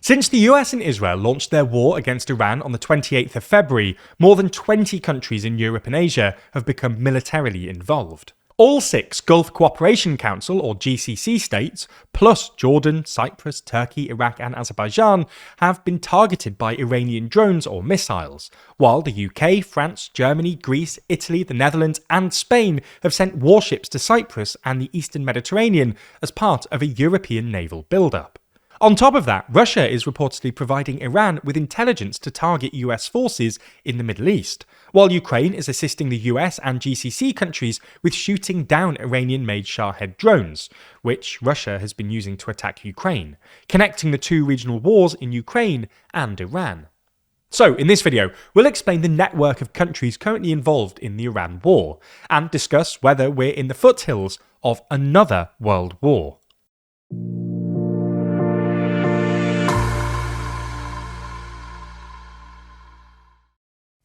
Since the US and Israel launched their war against Iran on the 28th of February, more than 20 countries in Europe and Asia have become militarily involved. All 6 Gulf Cooperation Council or GCC states, plus Jordan, Cyprus, Turkey, Iraq and Azerbaijan, have been targeted by Iranian drones or missiles, while the UK, France, Germany, Greece, Italy, the Netherlands and Spain have sent warships to Cyprus and the Eastern Mediterranean as part of a European naval buildup. On top of that, Russia is reportedly providing Iran with intelligence to target US forces in the Middle East, while Ukraine is assisting the US and GCC countries with shooting down Iranian-made Shahed drones, which Russia has been using to attack Ukraine, connecting the two regional wars in Ukraine and Iran. So, in this video, we'll explain the network of countries currently involved in the Iran war, and discuss whether we're in the foothills of another world war.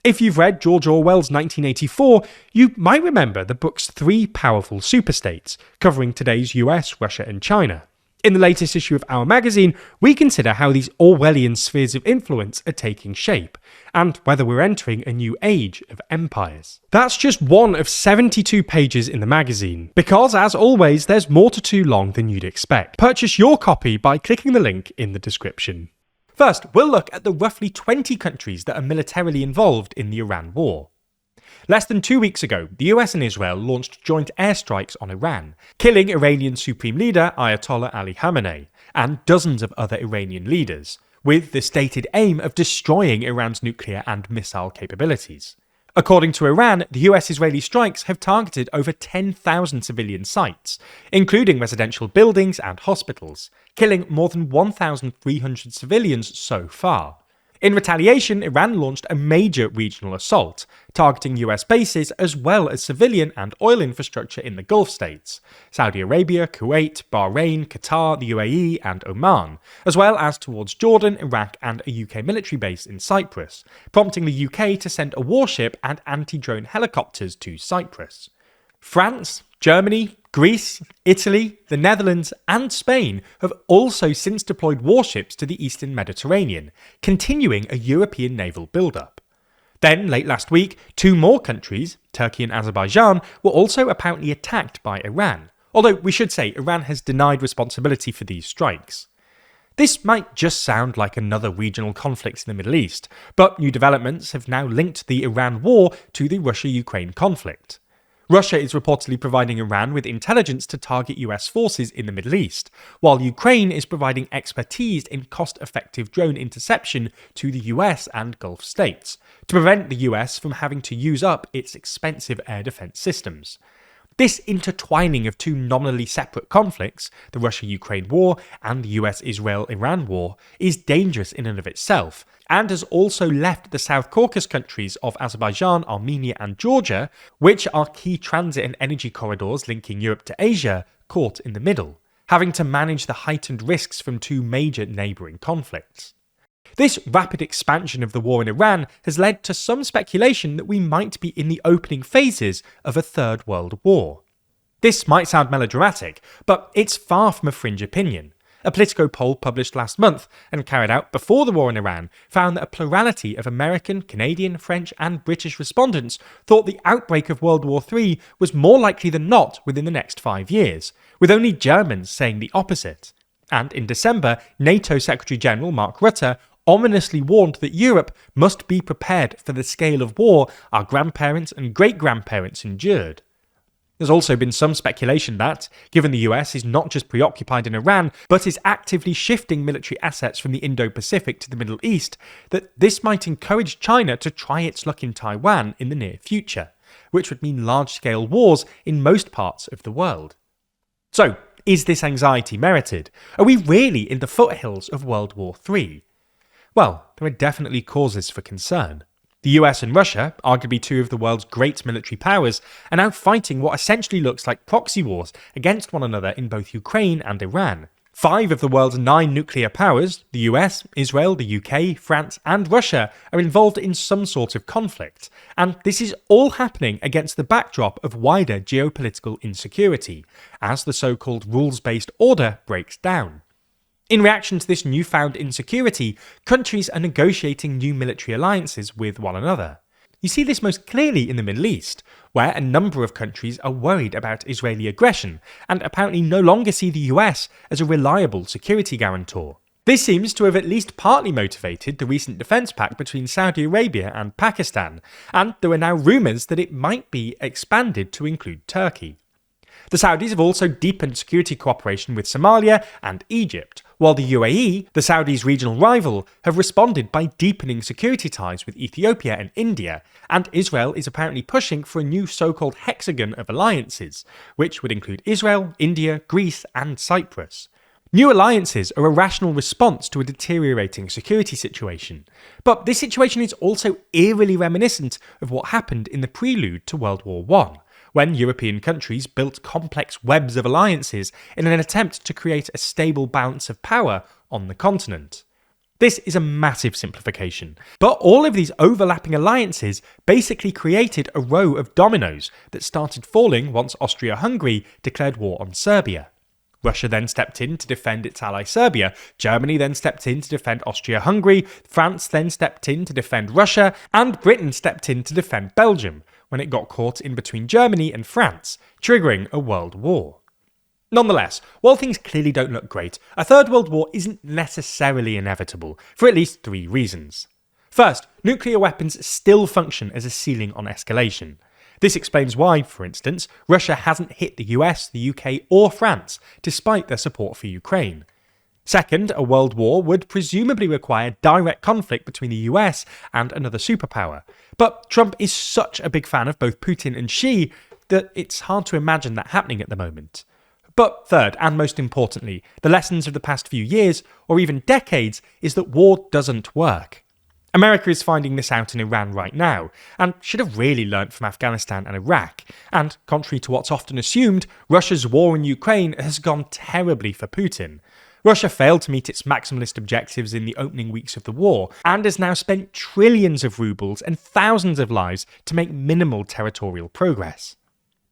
If you've read George Orwell's 1984, you might remember the book's 3 powerful superstates, covering today's US, Russia and China. In the latest issue of Our magazine, we consider how these Orwellian spheres of influence are taking shape, and whether we're entering a new age of empires. That's just one of 72 pages in the magazine, because as always, there's more to too long than you'd expect. Purchase your copy by clicking the link in the description. First, we'll look at the roughly 20 countries that are militarily involved in the Iran war. Less than 2 weeks ago, the US and Israel launched joint airstrikes on Iran, killing Iranian Supreme Leader Ayatollah Ali Khamenei and dozens of other Iranian leaders, with the stated aim of destroying Iran's nuclear and missile capabilities. According to Iran, the US-Israeli strikes have targeted over 10,000 civilian sites, including residential buildings and hospitals, killing more than 1,300 civilians so far. In retaliation, Iran launched a major regional assault, targeting US bases as well as civilian and oil infrastructure in the Gulf states, Saudi Arabia, Kuwait, Bahrain, Qatar, the UAE and Oman, as well as towards Jordan, Iraq and a UK military base in Cyprus, prompting the UK to send a warship and anti-drone helicopters to Cyprus. France, Germany, Greece, Italy, the Netherlands and Spain have also since deployed warships to the Eastern Mediterranean, continuing a European naval buildup. Then, late last week, 2 more countries, Turkey and Azerbaijan, were also apparently attacked by Iran, although we should say Iran has denied responsibility for these strikes. This might just sound like another regional conflict in the Middle East, but new developments have now linked the Iran war to the Russia-Ukraine conflict. Russia is reportedly providing Iran with intelligence to target US forces in the Middle East, while Ukraine is providing expertise in cost-effective drone interception to the US and Gulf states, to prevent the US from having to use up its expensive air defense systems. This intertwining of 2 nominally separate conflicts, the Russia-Ukraine war and the US-Israel-Iran war, is dangerous in and of itself, and has also left the South Caucasus countries of Azerbaijan, Armenia and Georgia, which are key transit and energy corridors linking Europe to Asia, caught in the middle, having to manage the heightened risks from 2 major neighbouring conflicts. This rapid expansion of the war in Iran has led to some speculation that we might be in the opening phases of a Third World War. This might sound melodramatic, but it's far from a fringe opinion. A Politico poll published last month and carried out before the war in Iran found that a plurality of American, Canadian, French and British respondents thought the outbreak of World War III was more likely than not within the next 5 years, with only Germans saying the opposite. And in December, NATO Secretary-General Mark Rutte ominously warned that Europe must be prepared for the scale of war our grandparents and great-grandparents endured. There's also been some speculation that, given the US is not just preoccupied in Iran, but is actively shifting military assets from the Indo-Pacific to the Middle East, that this might encourage China to try its luck in Taiwan in the near future, which would mean large-scale wars in most parts of the world. So, is this anxiety merited? Are we really in the foothills of World War III? Well, there are definitely causes for concern. The US and Russia, arguably 2 of the world's great military powers, are now fighting what essentially looks like proxy wars against one another in both Ukraine and Iran. 5 of the world's 9 nuclear powers, the US, Israel, the UK, France and Russia, are involved in some sort of conflict, and this is all happening against the backdrop of wider geopolitical insecurity, as the so-called rules-based order breaks down. In reaction to this newfound insecurity, countries are negotiating new military alliances with one another. You see this most clearly in the Middle East, where a number of countries are worried about Israeli aggression and apparently no longer see the US as a reliable security guarantor. This seems to have at least partly motivated the recent defence pact between Saudi Arabia and Pakistan, and there are now rumours that it might be expanded to include Turkey. The Saudis have also deepened security cooperation with Somalia and Egypt, while the UAE, the Saudis' regional rival, have responded by deepening security ties with Ethiopia and India, and Israel is apparently pushing for a new so-called hexagon of alliances, which would include Israel, India, Greece and Cyprus. New alliances are a rational response to a deteriorating security situation, but this situation is also eerily reminiscent of what happened in the prelude to World War I, when European countries built complex webs of alliances in an attempt to create a stable balance of power on the continent. This is a massive simplification, but all of these overlapping alliances basically created a row of dominoes that started falling once Austria-Hungary declared war on Serbia. Russia then stepped in to defend its ally Serbia, Germany then stepped in to defend Austria-Hungary, France then stepped in to defend Russia, and Britain stepped in to defend Belgium, when it got caught in between Germany and France, triggering a world war. Nonetheless, while things clearly don't look great, a third world war isn't necessarily inevitable, for at least 3 reasons. First, nuclear weapons still function as a ceiling on escalation. This explains why, for instance, Russia hasn't hit the US, the UK or France, despite their support for Ukraine. Second, a world war would presumably require direct conflict between the US and another superpower. But Trump is such a big fan of both Putin and Xi that it's hard to imagine that happening at the moment. But third, and most importantly, the lessons of the past few years, or even decades, is that war doesn't work. America is finding this out in Iran right now, and should have really learnt from Afghanistan and Iraq. And contrary to what's often assumed, Russia's war in Ukraine has gone terribly for Putin. Russia failed to meet its maximalist objectives in the opening weeks of the war, and has now spent trillions of rubles and thousands of lives to make minimal territorial progress.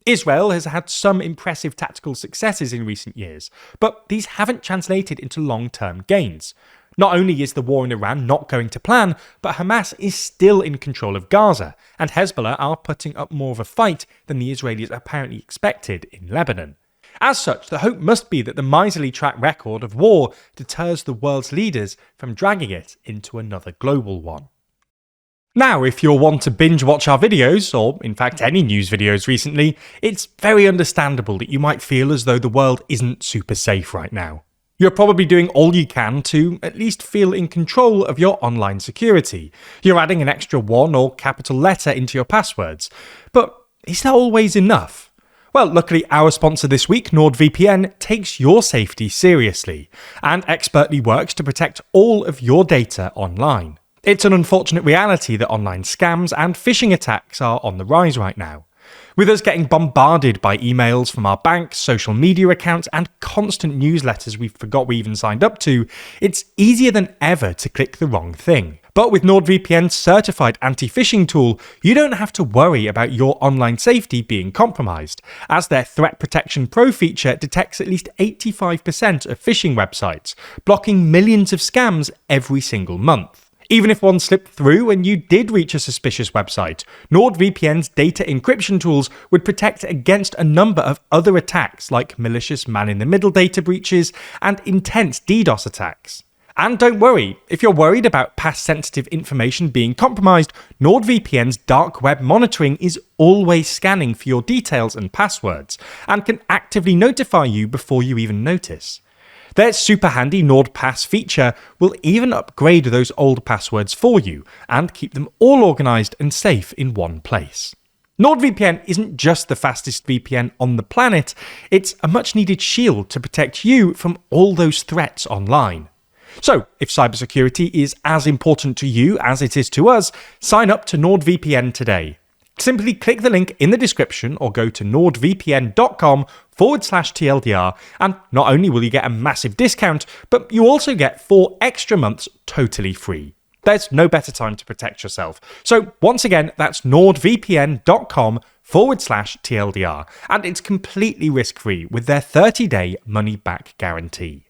Israel has had some impressive tactical successes in recent years, but these haven't translated into long-term gains. Not only is the war in Iran not going to plan, but Hamas is still in control of Gaza, and Hezbollah are putting up more of a fight than the Israelis apparently expected in Lebanon. As such, the hope must be that the miserly track record of war deters the world's leaders from dragging it into another global one. Now, if you're one to binge watch our videos, or in fact any news videos recently, it's very understandable that you might feel as though the world isn't super safe right now. You're probably doing all you can to at least feel in control of your online security. You're adding an extra 1 or capital letter into your passwords. But is that always enough? Well, luckily our sponsor this week, NordVPN, takes your safety seriously and expertly works to protect all of your data online. It's an unfortunate reality that online scams and phishing attacks are on the rise right now. With us getting bombarded by emails from our banks, social media accounts, and constant newsletters we forgot we even signed up to, it's easier than ever to click the wrong thing. But with NordVPN's certified anti-phishing tool, you don't have to worry about your online safety being compromised, as their Threat Protection Pro feature detects at least 85% of phishing websites, blocking millions of scams every single month. Even if one slipped through and you did reach a suspicious website, NordVPN's data encryption tools would protect against a number of other attacks like malicious man-in-the-middle data breaches and intense DDoS attacks. And don't worry, if you're worried about past sensitive information being compromised, NordVPN's dark web monitoring is always scanning for your details and passwords, and can actively notify you before you even notice. Their super handy NordPass feature will even upgrade those old passwords for you and keep them all organised and safe in one place. NordVPN isn't just the fastest VPN on the planet, it's a much needed shield to protect you from all those threats online. So, if cybersecurity is as important to you as it is to us, sign up to NordVPN today. Simply click the link in the description or go to nordvpn.com/TLDR, and not only will you get a massive discount, but you also get 4 extra months totally free. There's no better time to protect yourself. So once again, that's nordvpn.com/TLDR, and it's completely risk-free with their 30-day money-back guarantee.